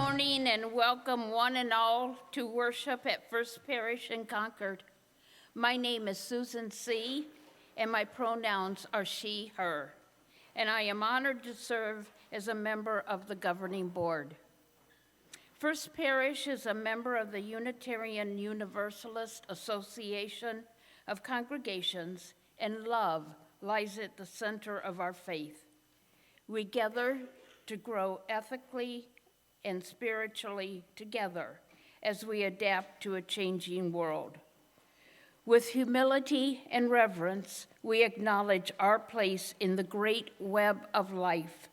morning and welcome one and all to worship at First Parish in Concord. My name is Susan C., and my pronouns are she, her, and I am honored to serve as a member of the governing board. First Parish is a member of the Unitarian Universalist Association of Congregations, and love lies at the center of our faith. We gather to grow ethically and spiritually together as we adapt to a changing world. With humility and reverence, we acknowledge our place in the great web of life,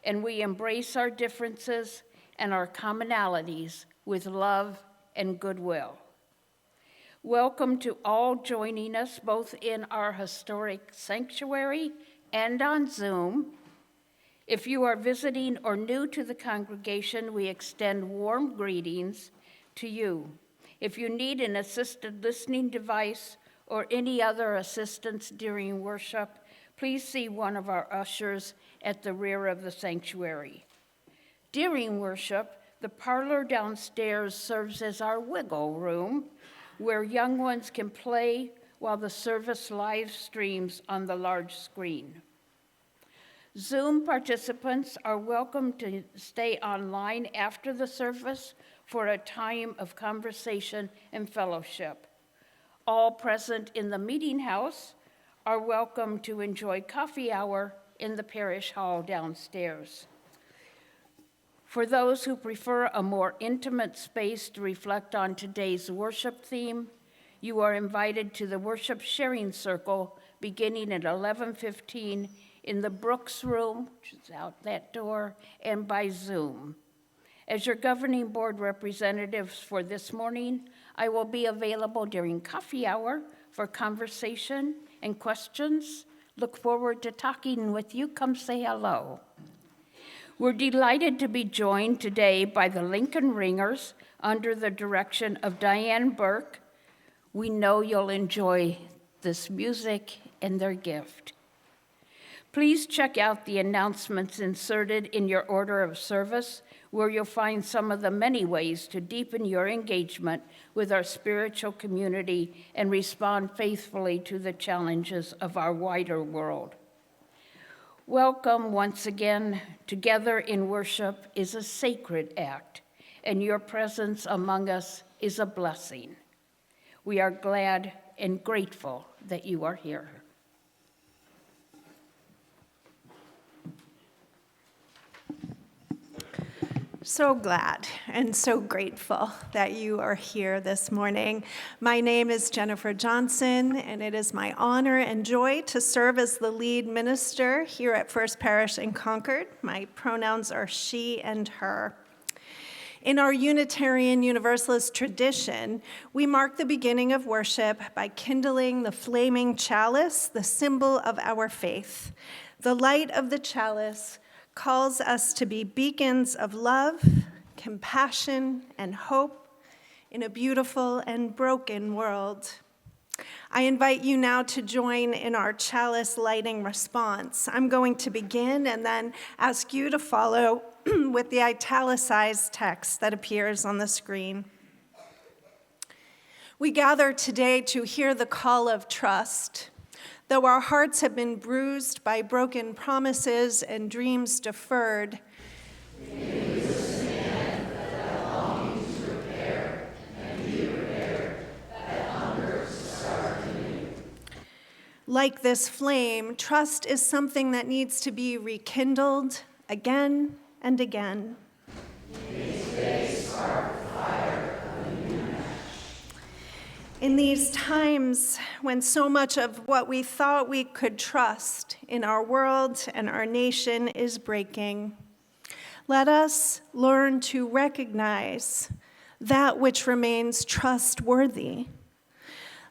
and we embrace our differences and our commonalities with love and goodwill. Welcome to all joining us both in our historic sanctuary and on Zoom. If you are visiting or new to the congregation, we extend warm greetings to you. If you need an assisted listening device or any other assistance during worship, please see one of our ushers at the rear of the sanctuary. During worship, the parlor downstairs serves as our wiggle room, where young ones can play while the service live streams on the large screen. Zoom participants are welcome to stay online after the service for a time of conversation and fellowship. All present in the meeting house are welcome to enjoy coffee hour in the parish hall downstairs. For those who prefer a more intimate space to reflect on today's worship theme, you are invited to the worship sharing circle beginning at 11:15 in the Brooks Room, which is out that door, and by Zoom. As your governing board representatives for this morning, I will be available during coffee hour for conversation and questions. Look forward to talking with you. Come say hello. We're delighted to be joined today by the Lincoln Ringers under the direction of Diane Burke. We know you'll enjoy this music and their gift. Please check out the announcements inserted in your order of service, where you'll find some of the many ways to deepen your engagement with our spiritual community and respond faithfully to the challenges of our wider world. Welcome once again. Together in worship is a sacred act, and your presence among us is a blessing. We are glad and grateful that you are here. So glad and so grateful that you are here this morning. My name is Jennifer Johnson, and it is my honor and joy to serve as the lead minister here at First Parish in Concord. My pronouns are she and her. In our Unitarian Universalist tradition, we mark the beginning of worship by kindling the flaming chalice, the symbol of our faith. The light of the chalice calls us to be beacons of love, compassion, and hope in a beautiful and broken world. I invite you now to join in our chalice lighting response. I'm going to begin and then ask you to follow with the italicized text that appears on the screen. We gather today to hear the call of trust. Though our hearts have been bruised by broken promises and dreams deferred, like this flame, trust is something that needs to be rekindled again and again. In these times when so much of what we thought we could trust in our world and our nation is breaking, let us learn to recognize that which remains trustworthy.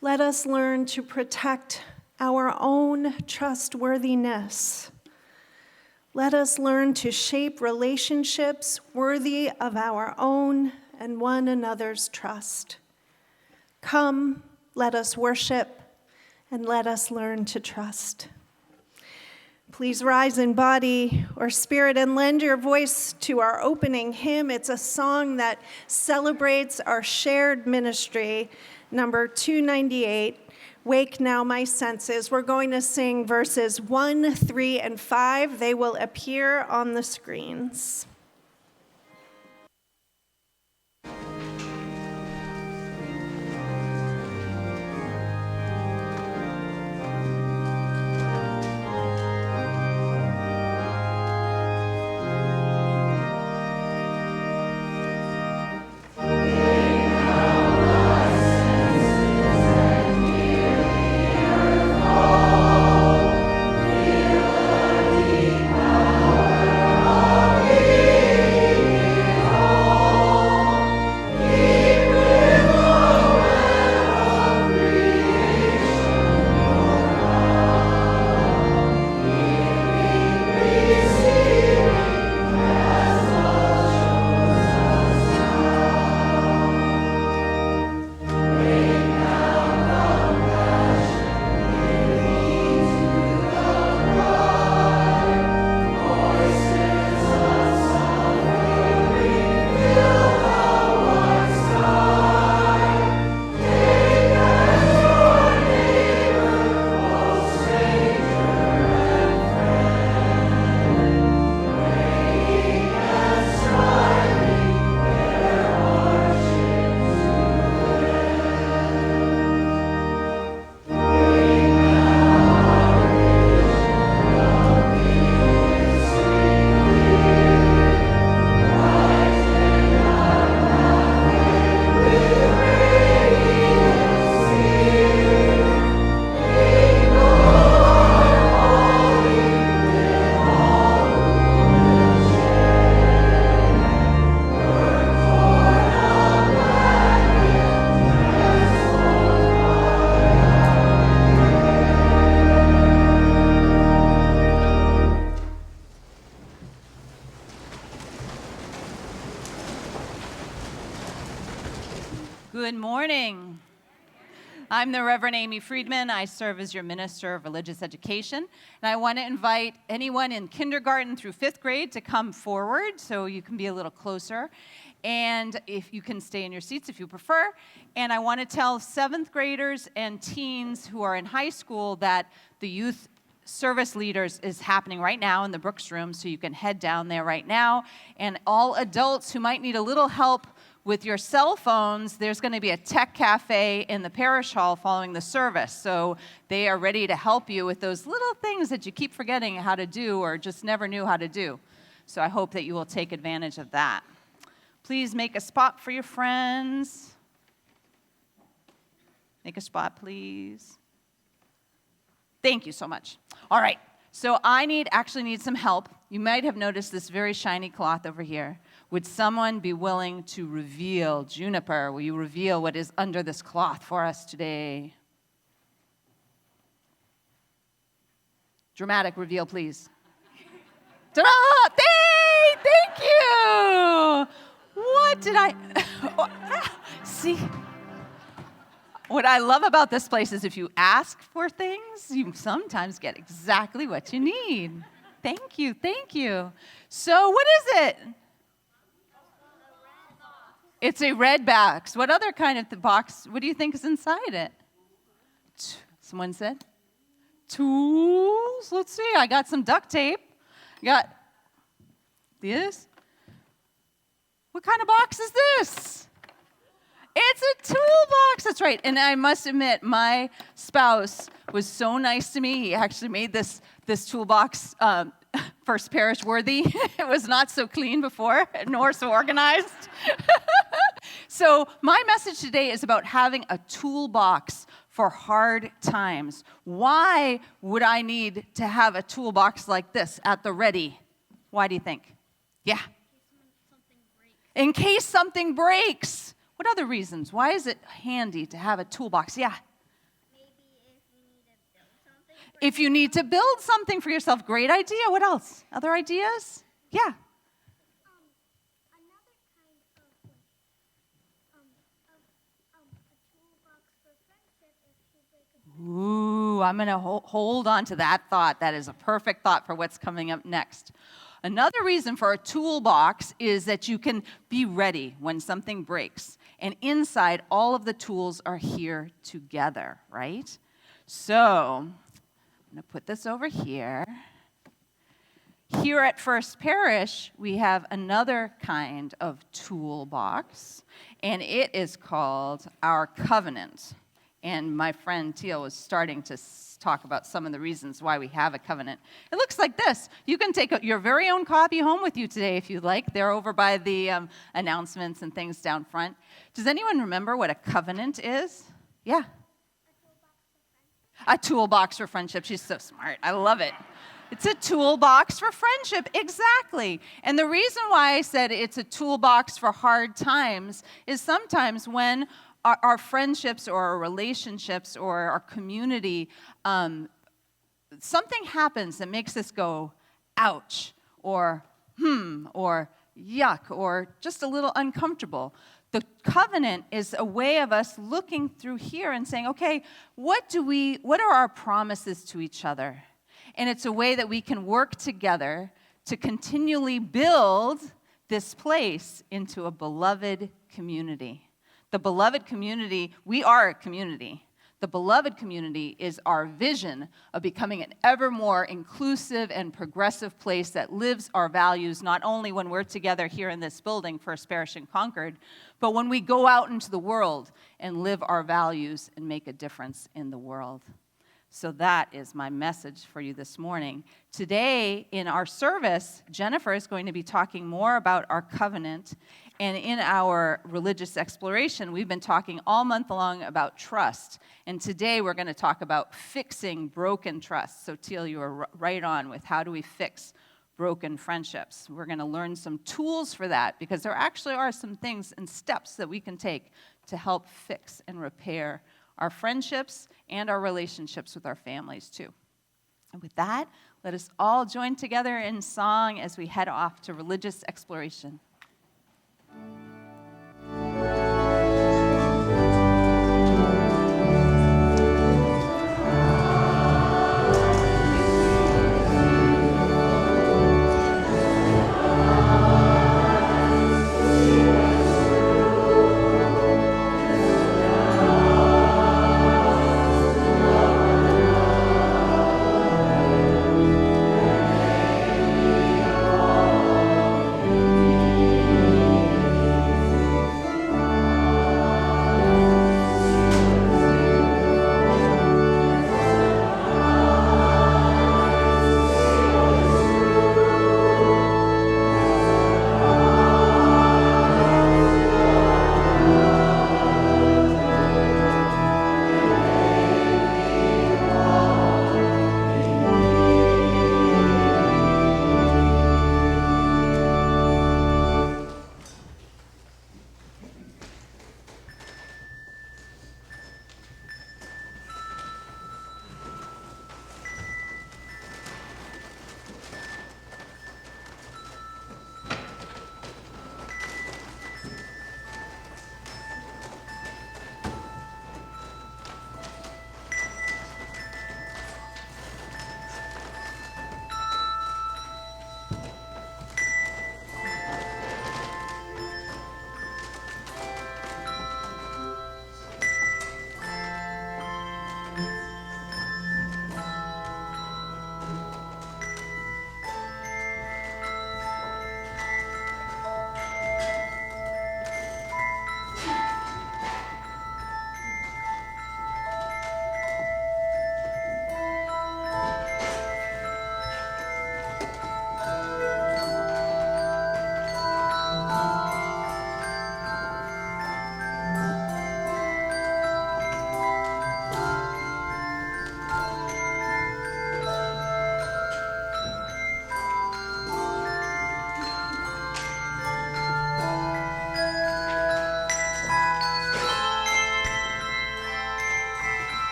Let us learn to protect our own trustworthiness. Let us learn to shape relationships worthy of our own and one another's trust. Come, let us worship, and let us learn to trust. Please rise in body or spirit and lend your voice to our opening hymn. It's a song that celebrates our shared ministry, number 298, Wake Now My Senses. We're going to sing verses 1, 3, and 5. They will appear on the screens. Good morning. I'm the Reverend Amy Friedman. I serve as your Minister of Religious Education. And I want to invite anyone in kindergarten through 5th grade to come forward so you can be a little closer. And if you can stay in your seats if you prefer. And I want to tell 7th graders and teens who are in high school that the youth service leaders is happening right now in the Brooks room, so you can head down there right now. And all adults who might need a little help with your cell phones, there's going to be a tech cafe in the parish hall following the service. So they are ready to help you with those little things that you keep forgetting how to do or just never knew how to do. So I hope that you will take advantage of that. Please make a spot for your friends. Make a spot, please. Thank you so much. All right, so I actually need some help. You might have noticed this very shiny cloth over here. Would someone be willing to reveal, Juniper, will you reveal what is under this cloth for us today? Dramatic reveal, please. Ta-da! Thank you! What did I... See? What I love about this place is if you ask for things, you sometimes get exactly what you need. Thank you, thank you. So what is it? It's a red box. What other kind of box? What do you think is inside it? Someone said? Tools? Let's see. I got some duct tape. Got this. What kind of box is this? It's a toolbox. That's right. And I must admit, my spouse was so nice to me. He actually made this toolbox First Parish worthy. It was not so clean before, nor so organized. So my message today is about having a toolbox for hard times. Why would I need to have a toolbox like this at the ready? Why do you think? Yeah. In case something breaks. What other reasons? Why is it handy to have a toolbox? Yeah. If you need to build something for yourself, great idea. What else? Other ideas? Yeah. Another kind of a toolbox for friendship if you break a friendship. Ooh, I'm going to hold on to that thought. That is a perfect thought for what's coming up next. Another reason for a toolbox is that you can be ready when something breaks. And inside, all of the tools are here together, right? So, I'm going to put this over here. Here at First Parish, we have another kind of toolbox, and it is called our covenant. And my friend Teal was starting to talk about some of the reasons why we have a covenant. It looks like this. You can take your very own copy home with you today if you'd like. They're over by the announcements and things down front. Does anyone remember what a covenant is? Yeah. A toolbox for friendship. She's so smart. I love it. It's a toolbox for friendship, exactly. And the reason why I said it's a toolbox for hard times is sometimes when our friendships or our relationships or our community, something happens that makes us go, ouch, or or yuck, or just a little uncomfortable. The covenant is a way of us looking through here and saying, okay, what are our promises to each other? And it's a way that we can work together to continually build this place into a beloved community. The beloved community, we are a community. The beloved community is our vision of becoming an ever more inclusive and progressive place that lives our values, not only when we're together here in this building, First Parish in Concord, but when we go out into the world and live our values and make a difference in the world. So that is my message for you this morning. Today, in our service, Jennifer is going to be talking more about our covenant. And in our religious exploration, we've been talking all month long about trust. And today, we're going to talk about fixing broken trust. So, Teal, you are right on with how do we fix broken friendships. We're going to learn some tools for that because there actually are some things and steps that we can take to help fix and repair our friendships and our relationships with our families, too. And with that, let us all join together in song as we head off to religious exploration.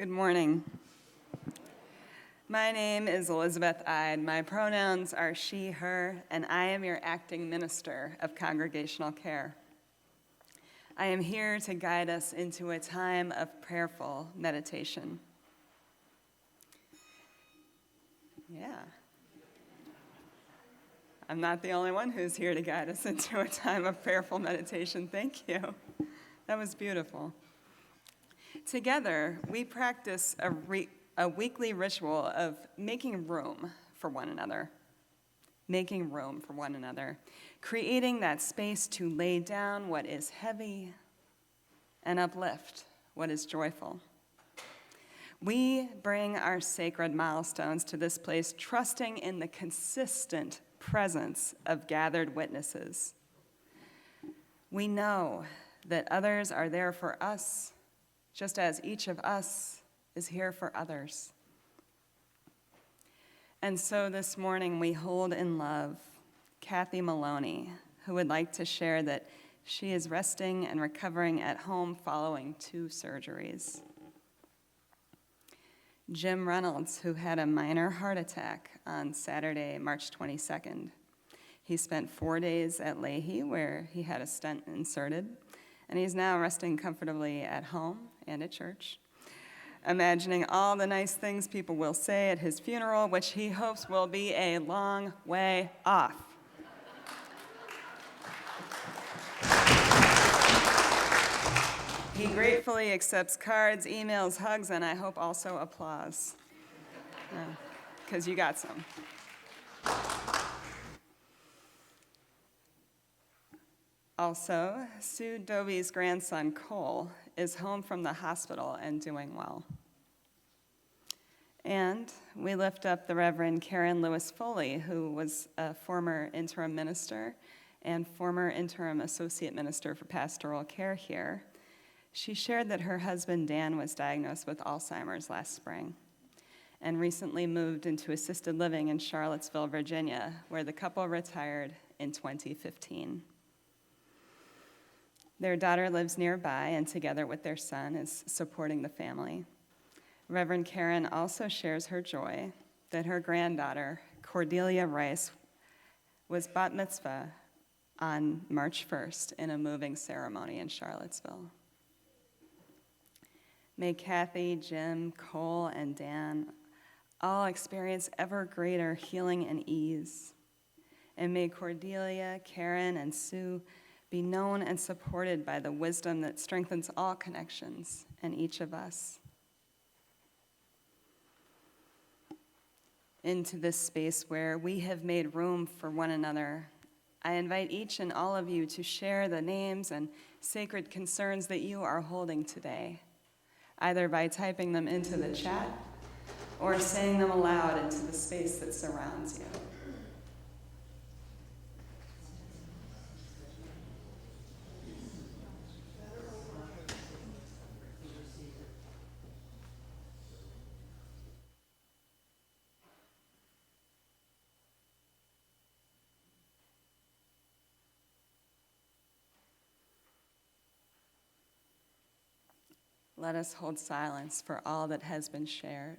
Good morning. My name is Elizabeth Ide. My pronouns are she, her, and I am your acting minister of congregational care. I am here to guide us into a time of prayerful meditation. Yeah. I'm not the only one who's here to guide us into a time of prayerful meditation. Thank you. That was beautiful. Together, we practice a weekly ritual of making room for one another, creating that space to lay down what is heavy and uplift what is joyful. We bring our sacred milestones to this place, trusting in the consistent presence of gathered witnesses. We know that others are there for us, just as each of us is here for others. And so this morning we hold in love Kathy Maloney, who would like to share that she is resting and recovering at home following 2 surgeries. Jim Reynolds, who had a minor heart attack on Saturday, March 22nd. He spent 4 days at Leahy, where he had a stent inserted, and he's now resting comfortably at home and at church, imagining all the nice things people will say at his funeral, which he hopes will be a long way off. He gratefully accepts cards, emails, hugs, and I hope also applause, because you got some. Also, Sue Dovey's grandson, Cole, is home from the hospital and doing well. And we lift up the Reverend Karen Lewis Foley, who was a former interim minister and former interim associate minister for pastoral care here. She shared that her husband, Dan, was diagnosed with Alzheimer's last spring and recently moved into assisted living in Charlottesville, Virginia, where the couple retired in 2015. Their daughter lives nearby and together with their son is supporting the family. Reverend Karen also shares her joy that her granddaughter, Cordelia Rice, was bat mitzvah on March 1st in a moving ceremony in Charlottesville. May Kathy, Jim, Cole, and Dan all experience ever greater healing and ease. And may Cordelia, Karen, and Sue be known and supported by the wisdom that strengthens all connections and each of us. Into this space where we have made room for one another, I invite each and all of you to share the names and sacred concerns that you are holding today, either by typing them into the chat or saying them aloud into the space that surrounds you. Let us hold silence for all that has been shared.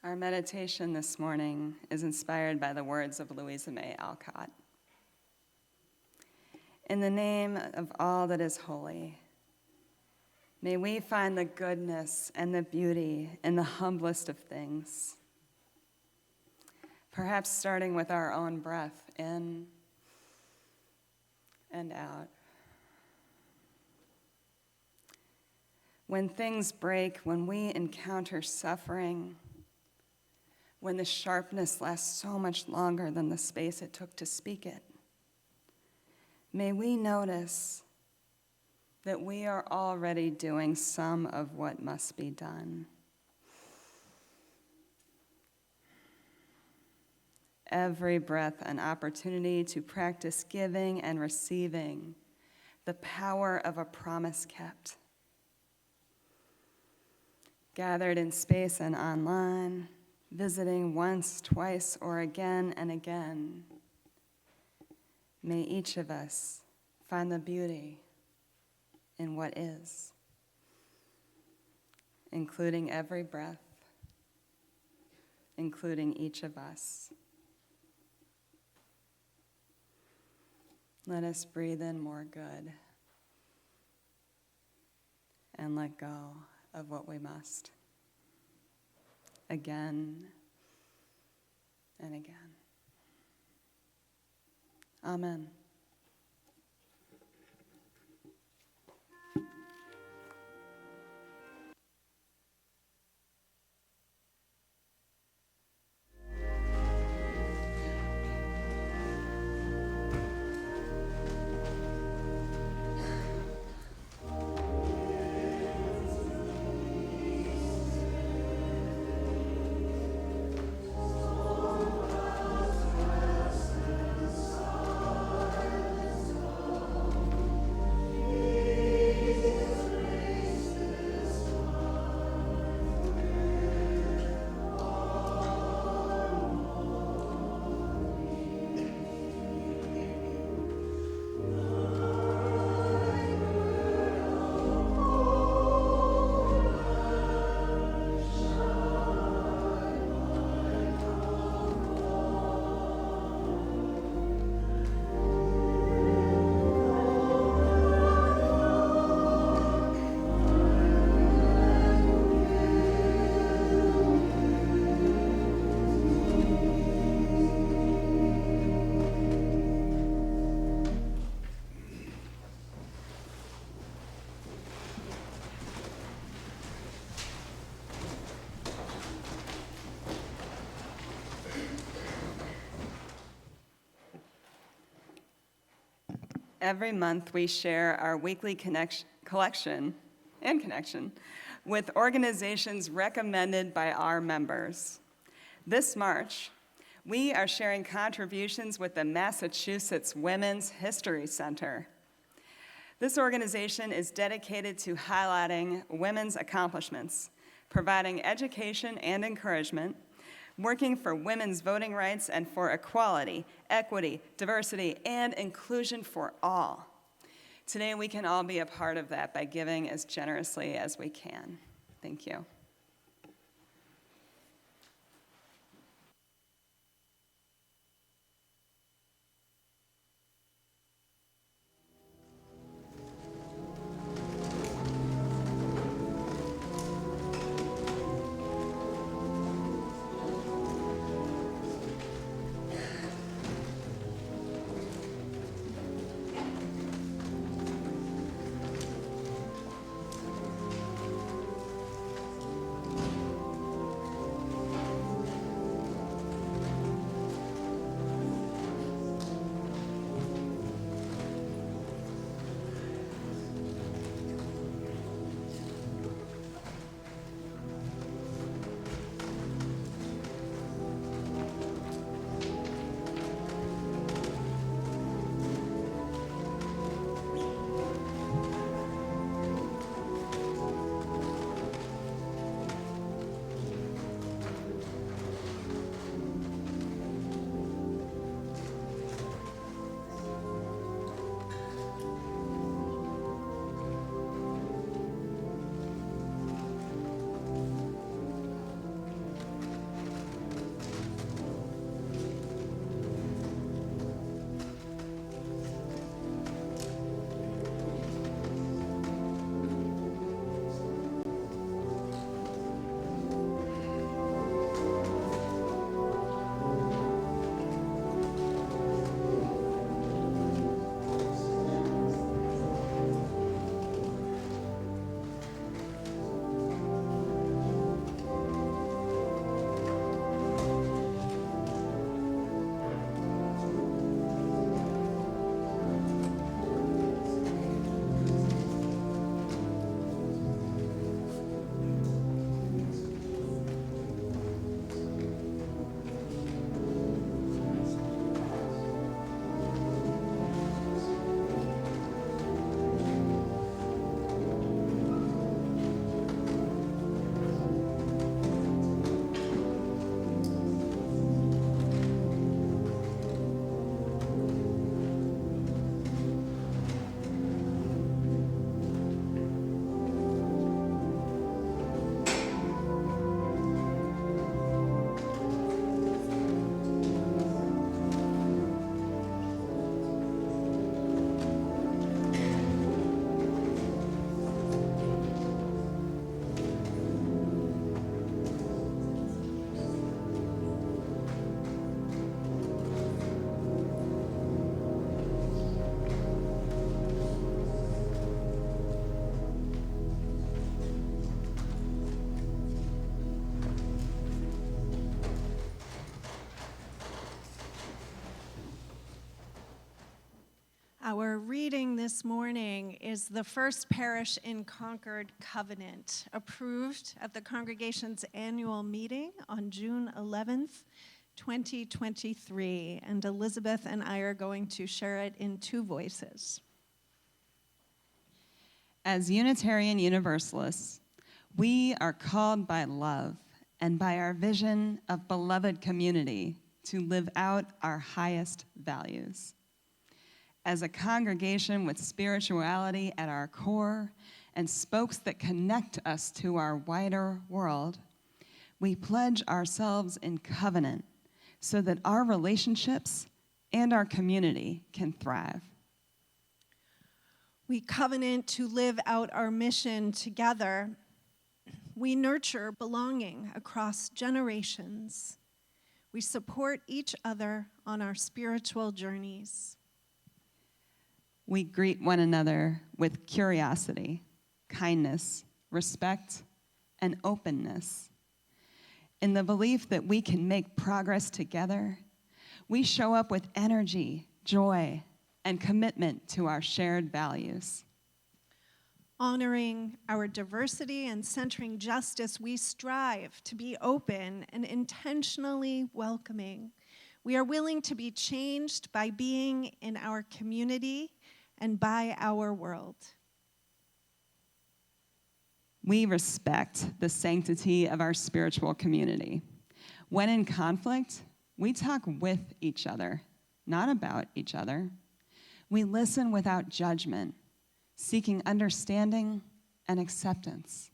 Our meditation this morning is inspired by the words of Louisa May Alcott. In the name of all that is holy, may we find the goodness and the beauty in the humblest of things, perhaps starting with our own breath in and out. When things break, when we encounter suffering, when the sharpness lasts so much longer than the space it took to speak it, may we notice that we are already doing some of what must be done. every breath an opportunity to practice giving and receiving, the power of a promise kept. Gathered in space and online, visiting once, twice, or again and again, may each of us find the beauty in what is, including every breath, including each of us. Let us breathe in more good and let go of what we must, again and again. Amen. Every month, we share our weekly collection with organizations recommended by our members. This March, we are sharing contributions with the Massachusetts Women's History Center. This organization is dedicated to highlighting women's accomplishments, providing education and encouragement, working for women's voting rights and for equality, equity, diversity, and inclusion for all. Today, we can all be a part of that by giving as generously as we can. Thank you. Our reading this morning is the First Parish in Concord Covenant, approved at the congregation's annual meeting on June 11th, 2023. And Elizabeth and I are going to share it in two voices. As Unitarian Universalists, we are called by love and by our vision of beloved community to live out our highest values. As a congregation with spirituality at our core and spokes that connect us to our wider world, we pledge ourselves in covenant so that our relationships and our community can thrive. We covenant to live out our mission together. We nurture belonging across generations. We support each other on our spiritual journeys. We greet one another with curiosity, kindness, respect, and openness. In the belief that we can make progress together, we show up with energy, joy, and commitment to our shared values. Honoring our diversity and centering justice, we strive to be open and intentionally welcoming. We are willing to be changed by being in our community and by our world. We respect the sanctity of our spiritual community. When in conflict, we talk with each other, not about each other. We listen without judgment, seeking understanding and acceptance.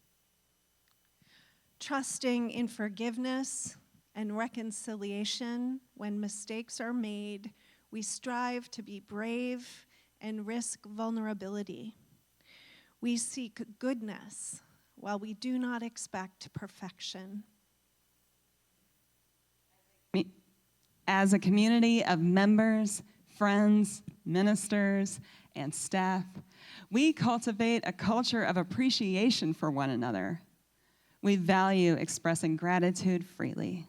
Trusting in forgiveness and reconciliation when mistakes are made, we strive to be brave and risk vulnerability. We seek goodness while we do not expect perfection. As a community of members, friends, ministers, and staff, we cultivate a culture of appreciation for one another. We value expressing gratitude freely.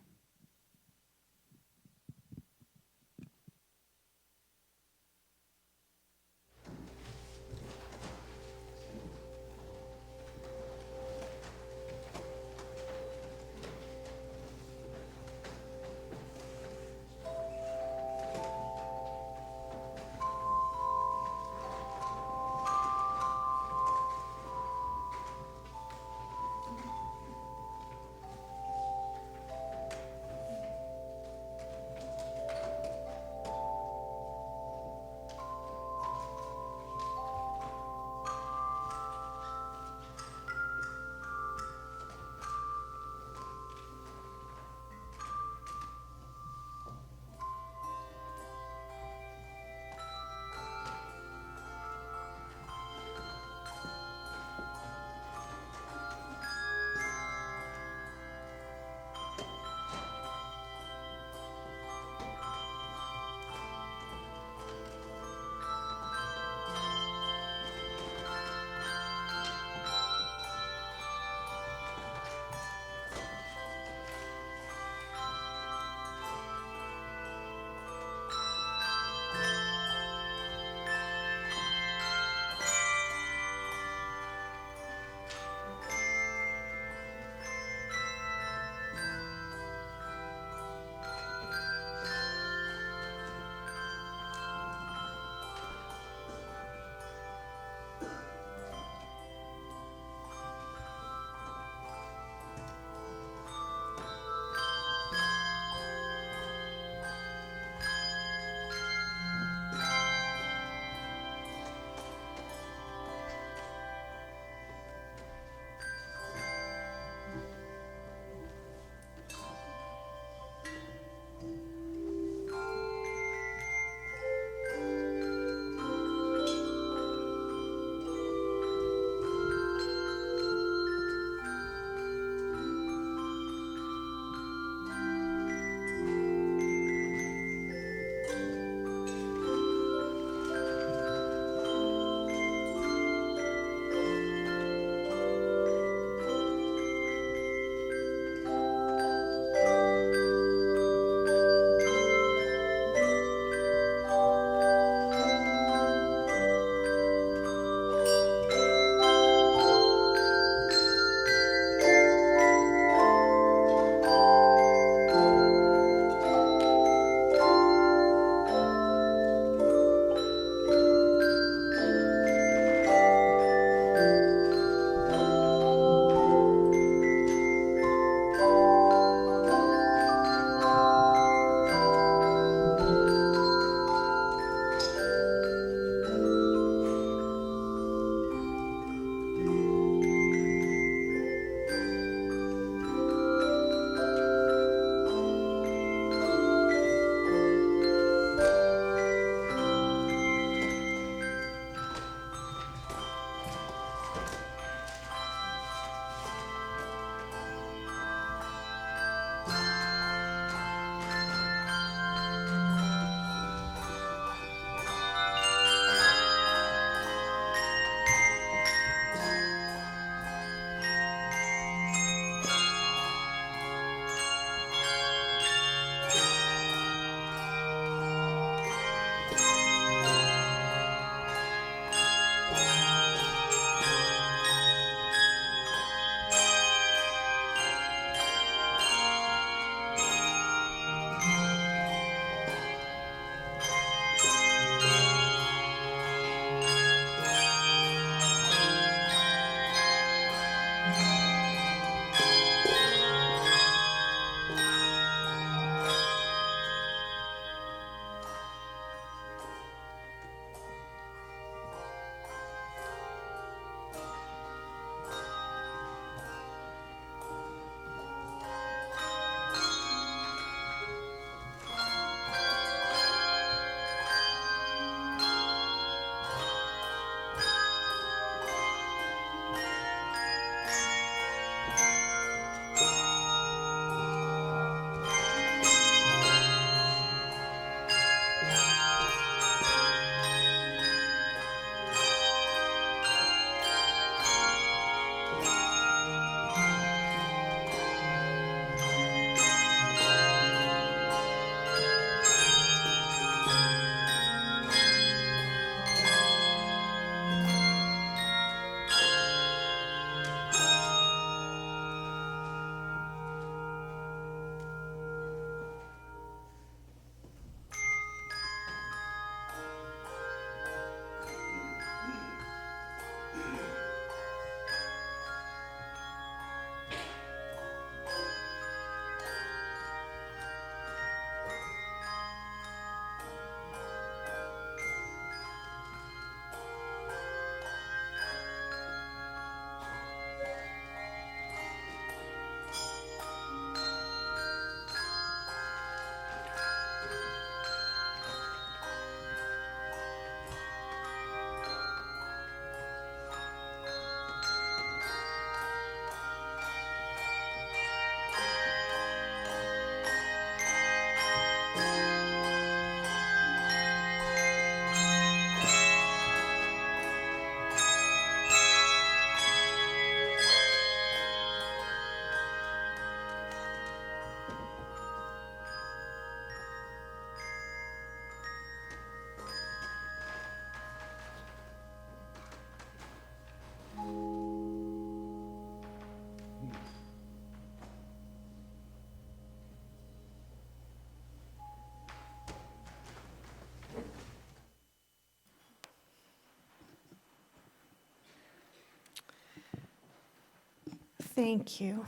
Thank you,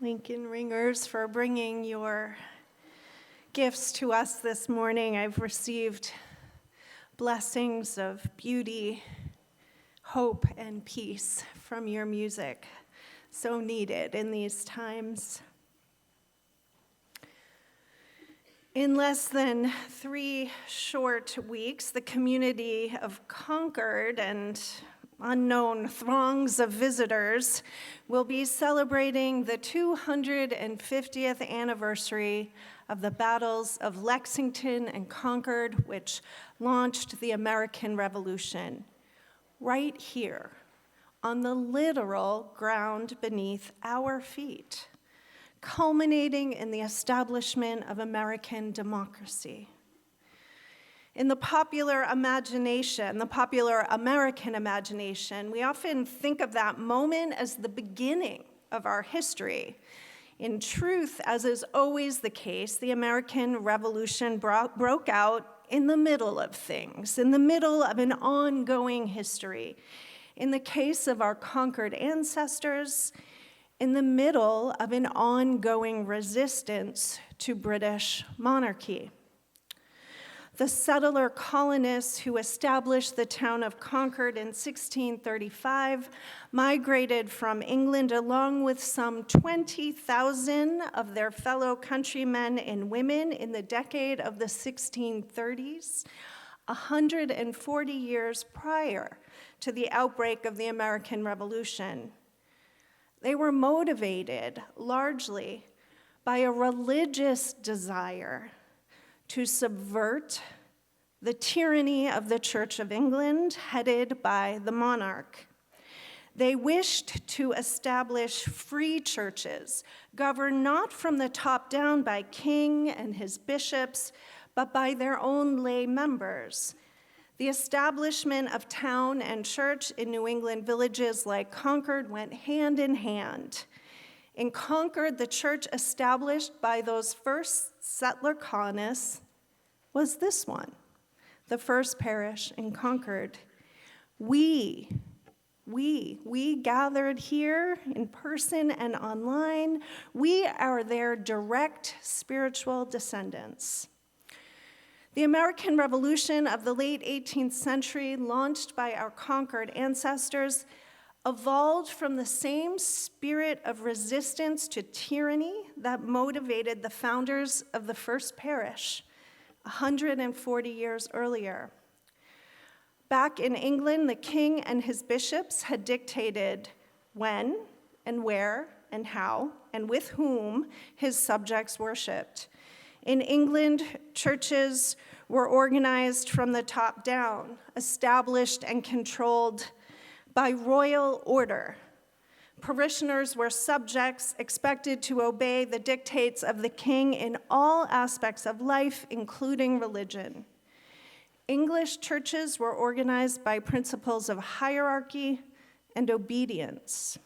Lincoln Ringers, for bringing your gifts to us this morning. I've received blessings of beauty, hope, and peace from your music, so needed in these times. In less than 3 short weeks, the community of Concord and unknown throngs of visitors will be celebrating the 250th anniversary of the battles of Lexington and Concord, which launched the American Revolution, right here on the literal ground beneath our feet, culminating in the establishment of American democracy. In the popular imagination, the popular American imagination, we often think of that moment as the beginning of our history. In truth, as is always the case, the American Revolution broke out in the middle of things, in the middle of an ongoing history. In the case of our Concord ancestors, in the middle of an ongoing resistance to British monarchy. The settler colonists who established the town of Concord in 1635 migrated from England along with some 20,000 of their fellow countrymen and women in the decade of the 1630s, 140 years prior to the outbreak of the American Revolution. They were motivated largely by a religious desire to subvert the tyranny of the Church of England, headed by the monarch. They wished to establish free churches, governed not from the top down by king and his bishops, but by their own lay members. The establishment of town and church in New England villages like Concord went hand in hand. In Concord, the church established by those first settler colonists was this one, the first parish in Concord. We gathered here in person and online. We are their direct spiritual descendants. The American Revolution of the late 18th century, launched by our Concord ancestors, evolved from the same spirit of resistance to tyranny that motivated the founders of the first parish 140 years earlier. Back in England, the king and his bishops had dictated when and where and how and with whom his subjects worshiped. In England, churches were organized from the top down, established and controlled by royal order. Parishioners were subjects expected to obey the dictates of the king in all aspects of life, including religion. English churches were organized by principles of hierarchy and obedience.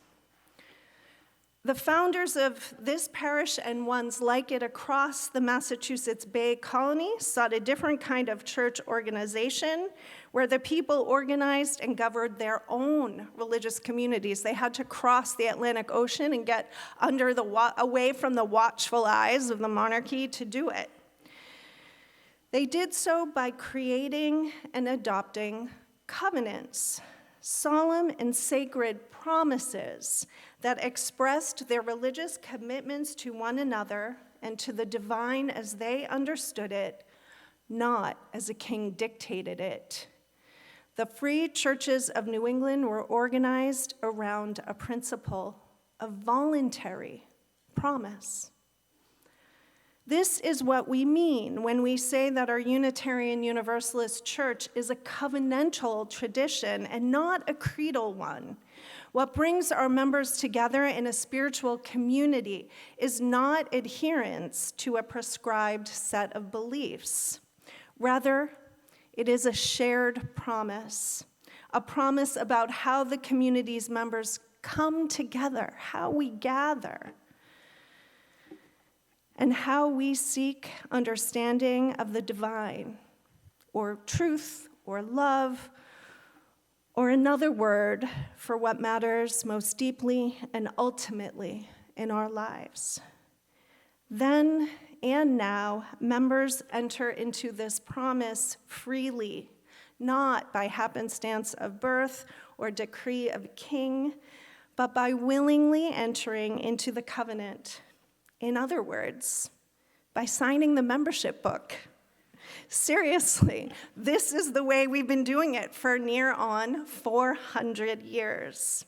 The founders of this parish and ones like it across the Massachusetts Bay Colony sought a different kind of church organization where the people organized and governed their own religious communities. They had to cross the Atlantic Ocean and get away from the watchful eyes of the monarchy to do it. They did so by creating and adopting covenants, solemn and sacred promises that expressed their religious commitments to one another and to the divine as they understood it, not as a king dictated it. The free churches of New England were organized around a principle of voluntary promise. This is what we mean when we say that our Unitarian Universalist Church is a covenantal tradition and not a creedal one. What brings our members together in a spiritual community is not adherence to a prescribed set of beliefs. Rather, it is a shared promise, a promise about how the community's members come together, how we gather, and how we seek understanding of the divine, or truth, or love, or another word for what matters most deeply and ultimately in our lives. Then and now, members enter into this promise freely, not by happenstance of birth or decree of a king, but by willingly entering into the covenant. In other words, by signing the membership book. Seriously, this is the way we've been doing it for near on 400 years.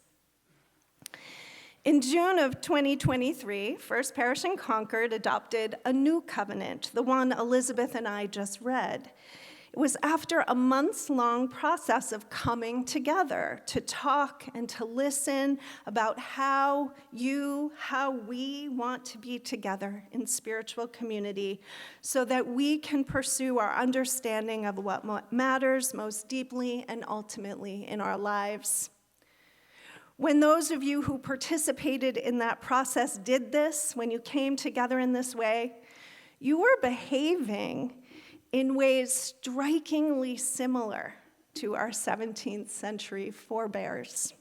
In June of 2023, First Parish in Concord adopted a new covenant, the one Elizabeth and I just read. It was after a months-long process of coming together to talk and to listen about how we want to be together in spiritual community so that we can pursue our understanding of what matters most deeply and ultimately in our lives. When those of you who participated in that process did this, when you came together in this way, you were behaving in ways strikingly similar to our 17th century forebears.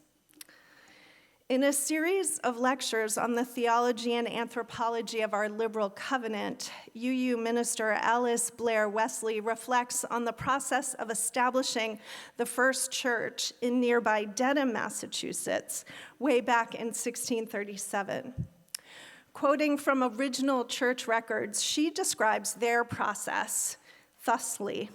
In a series of lectures on the theology and anthropology of our liberal covenant, UU minister Alice Blair Wesley reflects on the process of establishing the first church in nearby Dedham, Massachusetts, way back in 1637. Quoting from original church records, she describes their process thusly.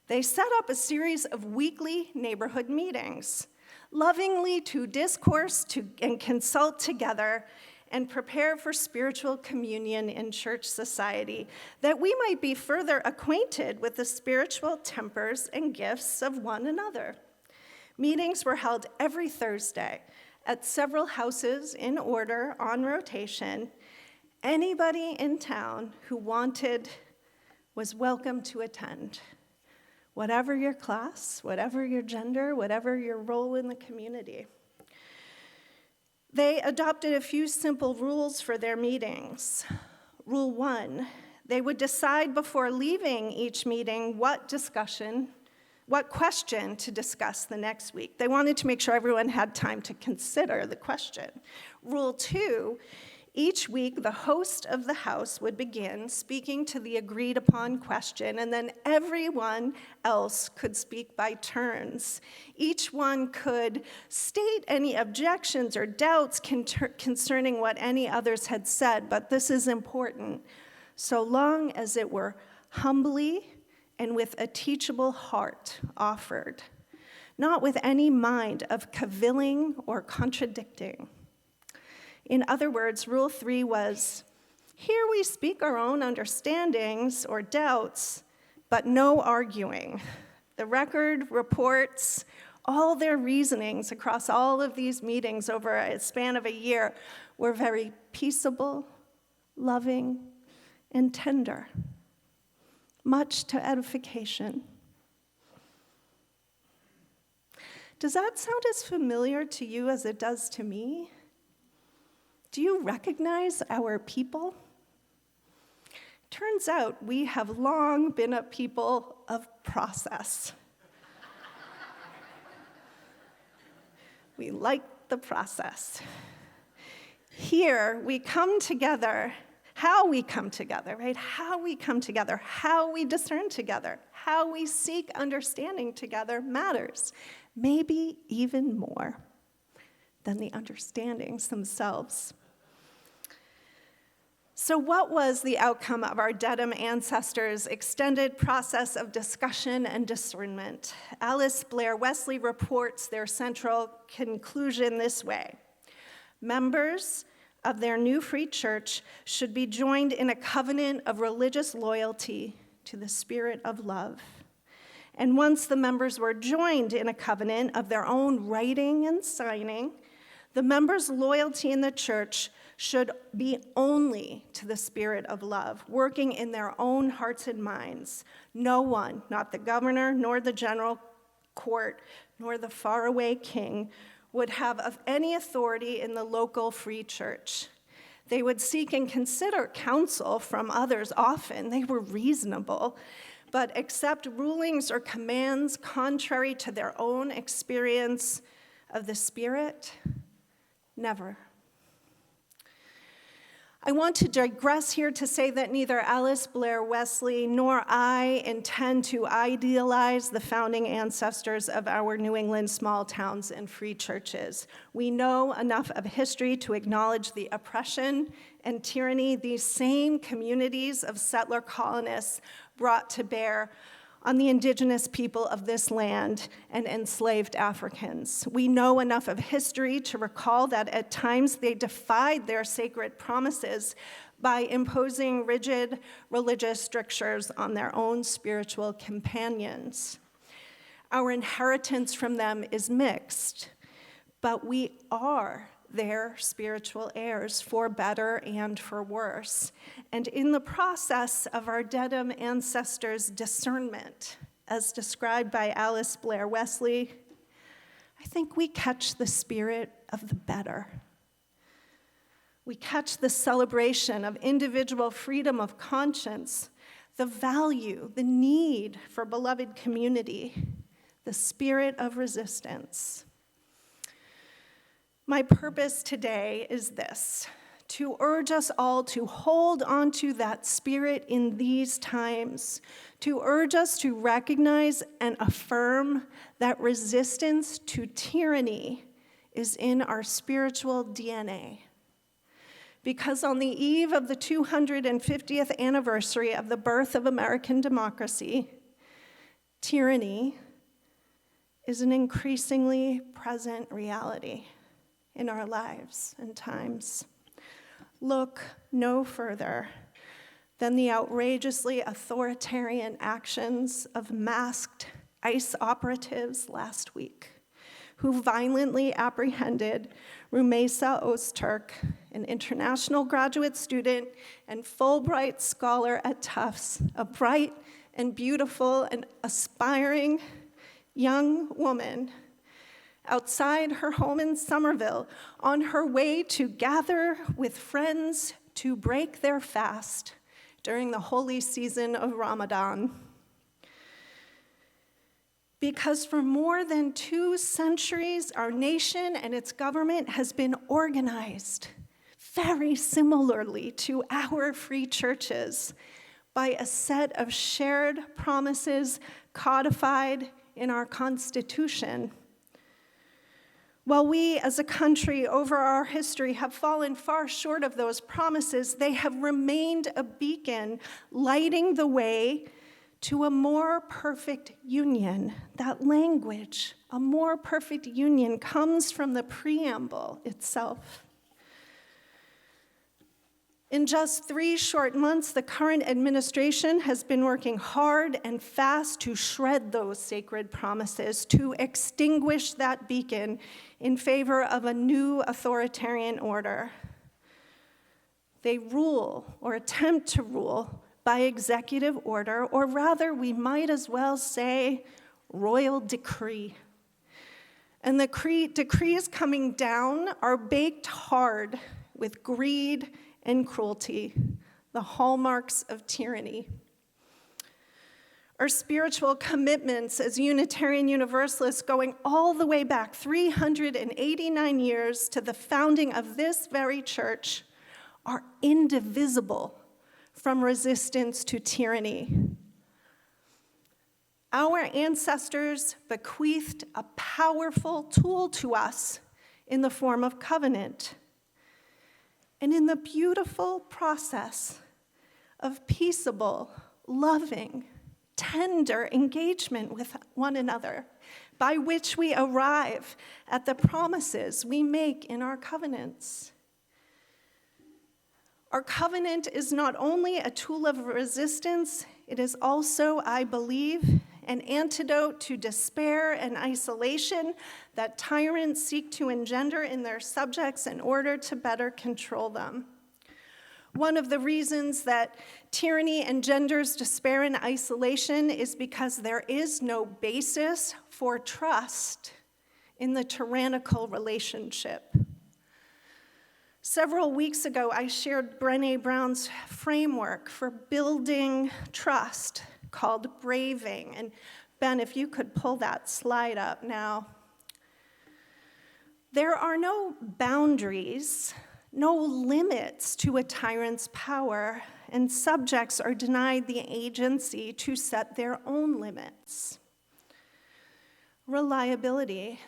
They set up a series of weekly neighborhood meetings, lovingly to discourse and consult together and prepare for spiritual communion in church society, that we might be further acquainted with the spiritual tempers and gifts of one another. Meetings were held every Thursday at several houses in order on rotation. Anybody in town who wanted was welcome to attend. Whatever your class, whatever your gender, whatever your role in the community. They adopted a few simple rules for their meetings. Rule 1, they would decide before leaving each meeting what question to discuss the next week. They wanted to make sure everyone had time to consider the question. Rule 2, each week, the host of the house would begin speaking to the agreed upon question, and then everyone else could speak by turns. Each one could state any objections or doubts concerning what any others had said, but this is important, so long as it were humbly and with a teachable heart offered, not with any mind of cavilling or contradicting. In other words, Rule 3 was, here we speak our own understandings or doubts, but no arguing. The record reports all their reasonings across all of these meetings over a span of a year were very peaceable, loving, and tender, much to edification. Does that sound as familiar to you as it does to me? Do you recognize our people? Turns out we have long been a people of process. We like the process. Here we come together, how we come together, right? How we come together, how we discern together, how we seek understanding together matters, maybe even more than the understandings themselves. So what was the outcome of our Dedham ancestors' extended process of discussion and discernment? Alice Blair Wesley reports their central conclusion this way. Members of their new free church should be joined in a covenant of religious loyalty to the spirit of love. And once the members were joined in a covenant of their own writing and signing, the members' loyalty in the church should be only to the spirit of love, working in their own hearts and minds. No one, not the governor, nor the general court, nor the faraway king, would have of any authority in the local free church. They would seek and consider counsel from others often. They were reasonable, but accept rulings or commands contrary to their own experience of the Spirit? Never. I want to digress here to say that neither Alice Blair Wesley nor I intend to idealize the founding ancestors of our New England small towns and free churches. We know enough of history to acknowledge the oppression and tyranny these same communities of settler colonists brought to bear on the indigenous people of this land and enslaved Africans. We know enough of history to recall that at times they defied their sacred promises by imposing rigid religious strictures on their own spiritual companions. Our inheritance from them is mixed, but we are their spiritual heirs, for better and for worse. And in the process of our Dedham ancestors' discernment, as described by Alice Blair Wesley, I think we catch the spirit of the better. We catch the celebration of individual freedom of conscience, the value, the need for beloved community, the spirit of resistance. My purpose today is this: to urge us all to hold on to that spirit in these times, to urge us to recognize and affirm that resistance to tyranny is in our spiritual DNA. Because on the eve of the 250th anniversary of the birth of American democracy, tyranny is an increasingly present reality in our lives and times. Look no further than the outrageously authoritarian actions of masked ICE operatives last week, who violently apprehended Rumeysa Öztürk, an international graduate student and Fulbright scholar at Tufts, a bright and beautiful and aspiring young woman outside her home in Somerville on her way to gather with friends to break their fast during the holy season of Ramadan. Because for more than 2 centuries, our nation and its government has been organized very similarly to our free churches by a set of shared promises codified in our Constitution. While we as a country over our history have fallen far short of those promises, they have remained a beacon lighting the way to a more perfect union. That language, a more perfect union, comes from the preamble itself. In just 3 short months, the current administration has been working hard and fast to shred those sacred promises, to extinguish that beacon in favor of a new authoritarian order. They rule, or attempt to rule, by executive order, or rather, we might as well say, royal decree. And the decrees coming down are baked hard with greed and cruelty, the hallmarks of tyranny. Our spiritual commitments as Unitarian Universalists, going all the way back 389 years to the founding of this very church, are indivisible from resistance to tyranny. Our ancestors bequeathed a powerful tool to us in the form of covenant. And in the beautiful process of peaceable, loving, tender engagement with one another, by which we arrive at the promises we make in our covenants. Our covenant is not only a tool of resistance, it is also, I believe, an antidote to despair and isolation that tyrants seek to engender in their subjects in order to better control them. One of the reasons that tyranny engenders despair and isolation is because there is no basis for trust in the tyrannical relationship. Several weeks ago, I shared Brené Brown's framework for building trust called Braving. And Ben, if you could pull that slide up now. There are no boundaries, no limits to a tyrant's power, and subjects are denied the agency to set their own limits. Reliability.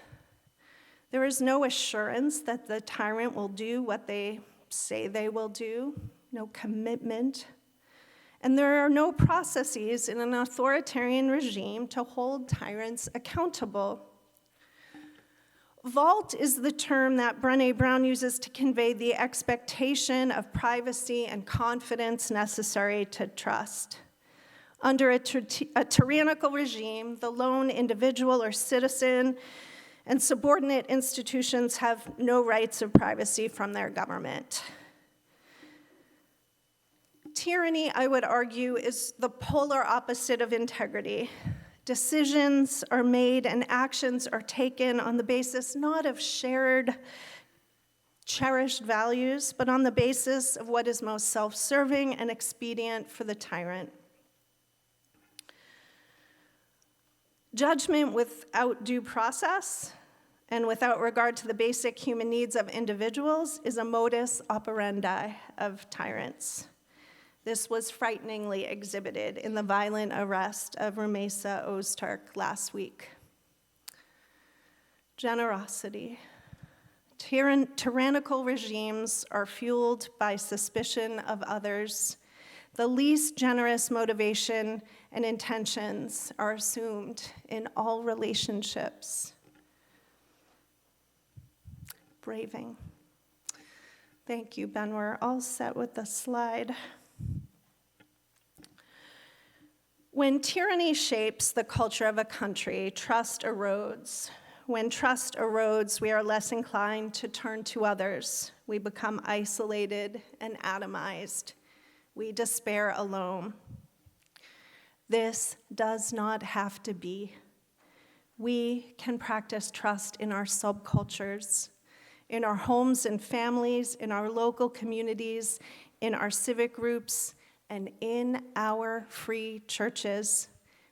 There is no assurance that the tyrant will do what they say they will do, no commitment. And there are no processes in an authoritarian regime to hold tyrants accountable. Vault is the term that Brené Brown uses to convey the expectation of privacy and confidence necessary to trust. Under a tyrannical regime, the lone individual or citizen and subordinate institutions have no rights of privacy from their government. Tyranny, I would argue, is the polar opposite of integrity. Decisions are made and actions are taken on the basis not of shared, cherished values, but on the basis of what is most self-serving and expedient for the tyrant. Judgment without due process and without regard to the basic human needs of individuals is a modus operandi of tyrants. This was frighteningly exhibited in the violent arrest of Rumeysa Ozturk last week. Generosity. Tyrannical regimes are fueled by suspicion of others. The least generous motivation and intentions are assumed in all relationships. Braving. Thank you, Ben. We're all set with the slide. When tyranny shapes the culture of a country, trust erodes. When trust erodes, we are less inclined to turn to others. We become isolated and atomized. We despair alone. This does not have to be. We can practice trust in our subcultures, in our homes and families, in our local communities, in our civic groups, and in our free churches.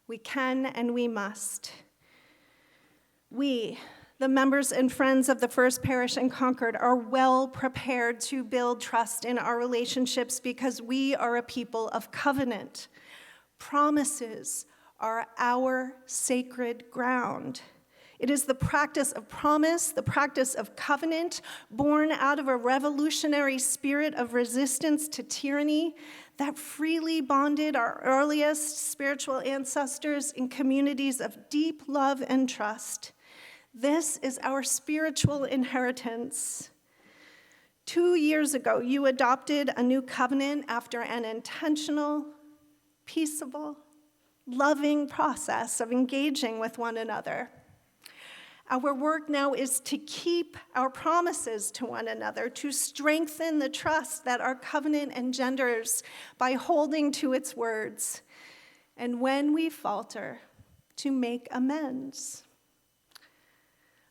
We can and we must. We, the members and friends of the First Parish in Concord, are well prepared to build trust in our relationships because we are a people of covenant. Promises are our sacred ground. It is the practice of promise, the practice of covenant, born out of a revolutionary spirit of resistance to tyranny that freely bonded our earliest spiritual ancestors in communities of deep love and trust. This is our spiritual inheritance. 2 years ago, you adopted a new covenant after an intentional, peaceable, loving process of engaging with one another. Our work now is to keep our promises to one another, to strengthen the trust that our covenant engenders by holding to its words, and when we falter, to make amends.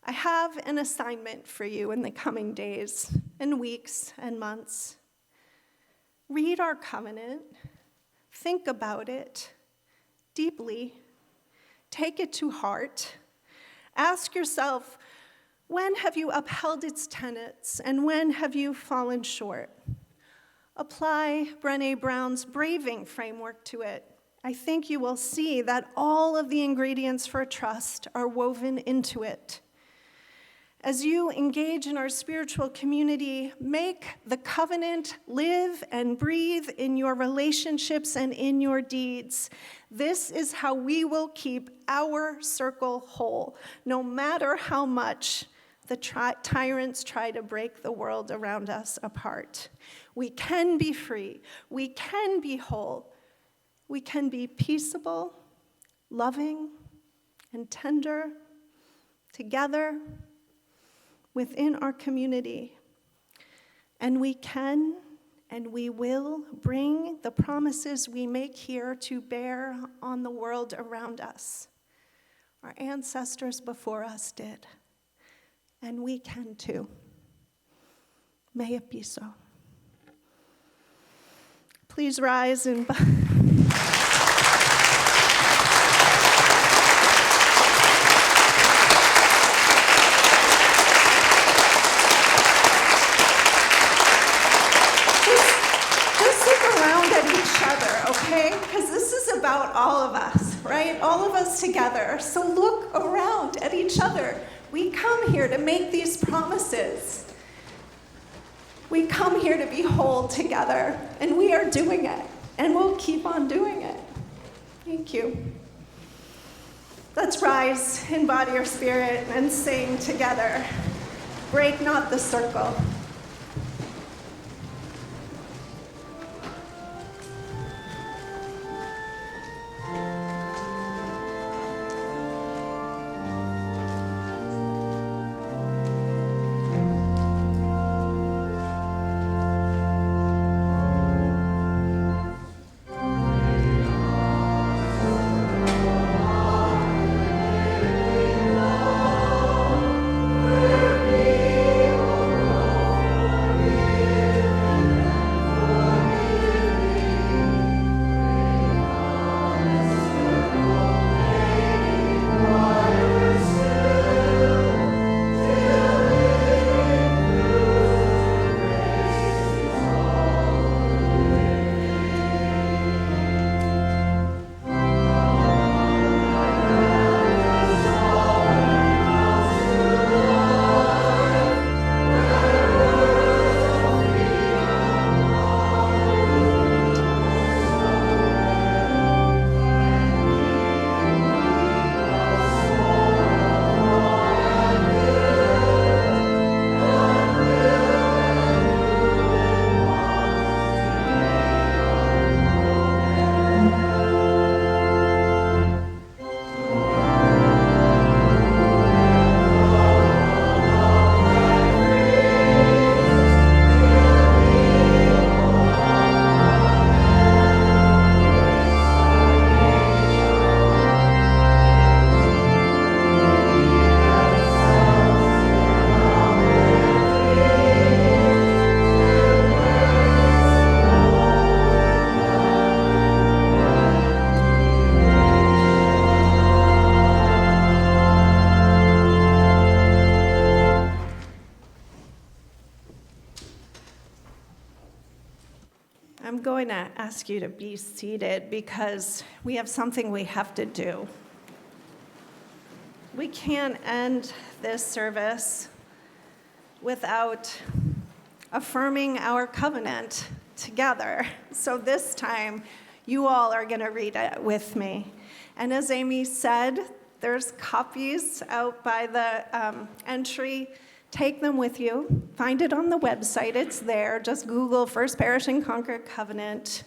I have an assignment for you in the coming days and weeks and months. Read our covenant, think about it deeply, take it to heart. Ask yourself, when have you upheld its tenets and when have you fallen short? Apply Brené Brown's braving framework to it. I think you will see that all of the ingredients for trust are woven into it. As you engage in our spiritual community, make the covenant live and breathe in your relationships and in your deeds. This is how we will keep our circle whole, no matter how much the tyrants try to break the world around us apart. We can be free. We can be whole. We can be peaceable, loving, and tender together within our community. And we can and we will bring the promises we make here to bear on the world around us. Our ancestors before us did, and we can too. May it be so. Please rise and about all of us, right? All of us together. So look around at each other. We come here to make these promises. We come here to be whole together, and we are doing it, and we'll keep on doing it. Thank you. Let's rise in body or spirit and sing together. Break not the circle. I'm going to ask you to be seated because we have something we have to do. We can't end this service without affirming our covenant together. So this time, you all are going to read it with me. And as Amy said, there's copies out by the entry. Take them with you. Find it on the website. It's there. Just Google First Parish in Concord Covenant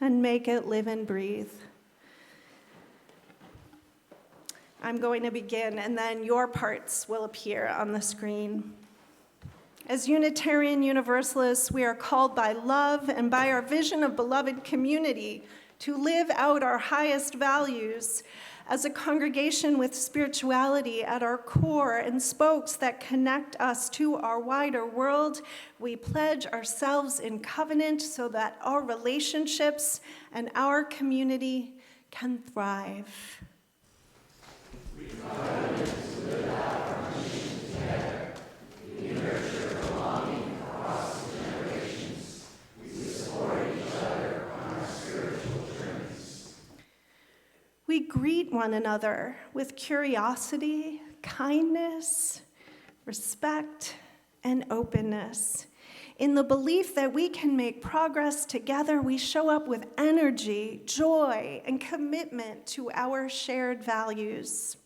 and make it live and breathe. I'm going to begin, and then your parts will appear on the screen. As Unitarian Universalists, we are called by love and by our vision of beloved community to live out our highest values as a congregation with spirituality at our core and spokes that connect us to our wider world. We pledge ourselves in covenant so that our relationships and our community can thrive. We greet one another with curiosity, kindness, respect, and openness. In the belief that we can make progress together, we show up with energy, joy, and commitment to our shared values.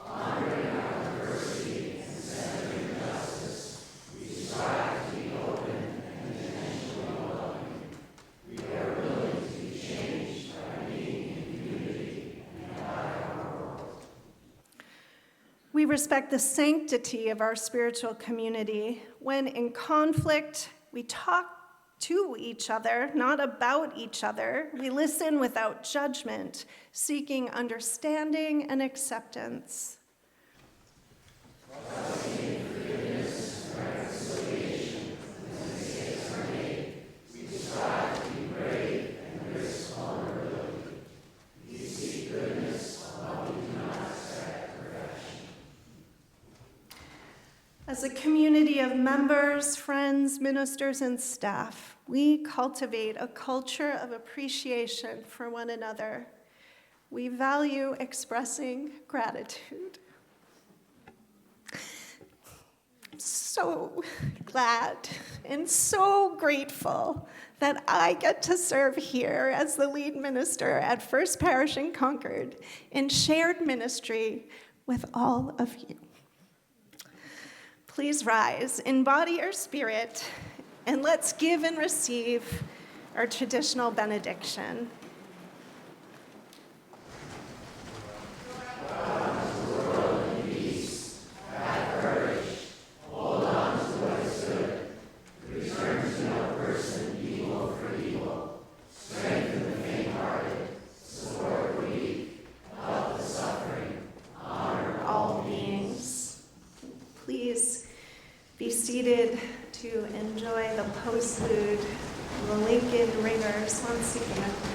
Honoring our diversity and centering justice, we strive to be open and intentionally welcoming. We are willing to be changed by being in community and by our world. We respect the sanctity of our spiritual community. When in conflict, we talk to each other, not about each other. We listen without judgment, seeking understanding and acceptance. As a community of members, friends, ministers, and staff, we cultivate a culture of appreciation for one another. We value expressing gratitude. I'm so glad and so grateful that I get to serve here as the lead minister at First Parish in Concord in shared ministry with all of you. Please rise in body or spirit, and let's give and receive our traditional benediction. Please be seated to enjoy the postlude, the Lincoln Ringers once again.